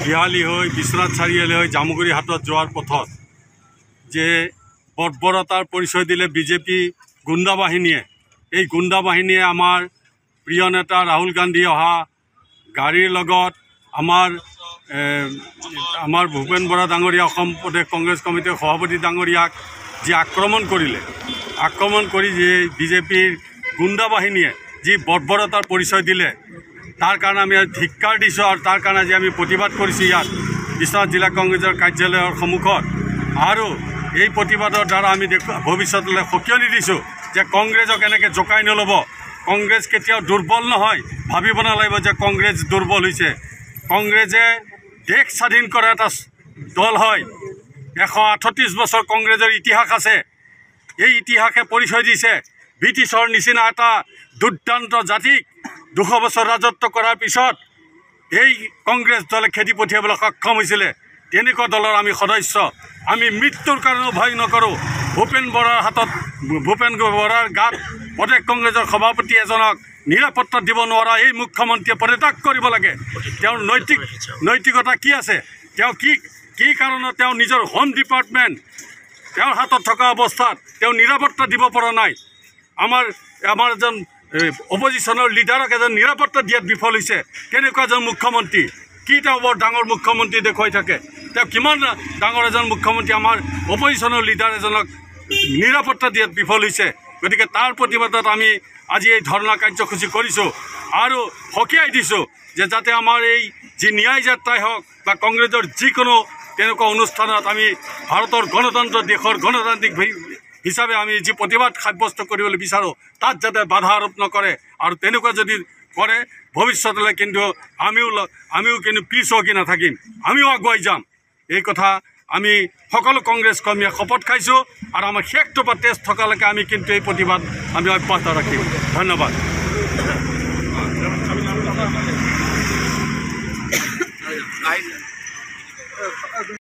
বিহালী হৈ বিশ্বনাথ চাৰিআলি হৈ জামুগুৰি হাটত যোৱাৰ পথত যে বৰ্বৰতাৰ পৰিচয় দিলে বিজেপি গুণ্ডা বাহিনীয়ে। এই গুণ্ডা বাহিনীয়ে আমাৰ প্ৰিয় নেতা ৰাহুল গান্ধী অহা গাড়ীৰ লগত আমাৰ ভূপেন বৰা ডাঙৰীয়া, অসম প্ৰদেশ কংগ্ৰেছ কমিটিৰ সভাপতি ডাঙৰীয়াক যি আক্ৰমণ কৰিলে, আক্ৰমণ কৰি যি বিজেপিৰ গুণ্ডা বাহিনীয়ে যি বৰ্বৰতাৰ পৰিচয় দিলে, তাৰ কাৰণে আমি ধিক্কাৰ দিছোঁ আৰু তাৰ কাৰণে আজি আমি প্ৰতিবাদ কৰিছোঁ ইয়াত বিশ্বনাথ জিলা কংগ্ৰেছৰ কাৰ্যালয়ৰ সন্মুখত। আৰু এই প্ৰতিবাদৰ দ্বাৰা আমি ভৱিষ্যতলৈ সকিয়নি দিছোঁ যে কংগ্ৰেছক এনেকৈ জোকাই নল'ব। কংগ্ৰেছ কেতিয়াও দুৰ্বল নহয়, ভাবিব নালাগিব যে কংগ্ৰেছ দুৰ্বল হৈছে। কংগ্ৰেছে দেশ স্বাধীন কৰা এটা দল হয়। 138 বছৰ কংগ্ৰেছৰ ইতিহাস আছে। এই ইতিহাসে পৰিচয় দিছে ব্ৰিটিছৰ নিচিনা এটা দুৰ্দান্ত জাতিক 200 বছৰ ৰাজত্ব কৰাৰ পিছত এই কংগ্ৰেছ দলে খেদি পঠিয়াবলৈ সক্ষম হৈছিলে। তেনেকুৱা দলৰ আমি সদস্য। আমি মৃত্যুৰ কাৰণেও ভয় নকৰোঁ। ভূপেন বৰাৰ গাত প্ৰদেশ কংগ্ৰেছৰ সভাপতি এজনক নিৰাপত্তা দিব নোৱাৰা এই মুখ্যমন্ত্ৰীয়ে পদত্যাগ কৰিব লাগে। তেওঁৰ নৈতিকতা কি আছে? তেওঁ কি কাৰণত তেওঁ নিজৰ হোম ডিপাৰ্টমেণ্ট তেওঁৰ হাতত থকা অৱস্থাত তেওঁ নিৰাপত্তা দিব পৰা নাই? আমাৰ এজন অপজিশ্যনৰ লিডাৰক এজন নিৰাপত্তা দিয়াত বিফল হৈছে। কেনেকুৱা এজন মুখ্যমন্ত্ৰী? কি তেওঁ বৰ ডাঙৰ মুখ্যমন্ত্ৰী দেখুৱাই থাকে? তেওঁ কিমান ডাঙৰ এজন মুখ্যমন্ত্ৰী আমাৰ অপজিশ্যনৰ লিডাৰ এজনক নিৰাপত্তা দিয়াত বিফল হৈছে। গতিকে তাৰ প্ৰতিবাদত আমি আজি এই ধৰ্ণা কাৰ্যসূচী কৰিছোঁ আৰু সকীয়াই দিছোঁ যে যাতে আমাৰ এই যি ন্যায় যাত্ৰাই হওক বা কংগ্ৰেছৰ যিকোনো তেনেকুৱা অনুষ্ঠানত আমি ভাৰতৰ গণতন্ত্ৰ, দেশৰ গণতান্ত্ৰিক হিচাপে আমি যি প্ৰতিবাদ সাব্যস্ত কৰিবলৈ বিচাৰোঁ তাত যাতে বাধা আৰোপ নকৰে। আৰু তেনেকুৱা যদি কৰে ভৱিষ্যতলৈ কিন্তু আমিও কিন্তু পিছ হকি নাথাকিম, আমিও আগুৱাই যাম। এই কথা আমি সকলো কংগ্ৰেছ কৰ্মীয়ে শপত খাইছোঁ আৰু আমাৰ শেষটো বা তেজ থকালৈকে আমি কিন্তু এই প্ৰতিবাদ আমি অব্যাহত ৰাখিম। ধন্যবাদ।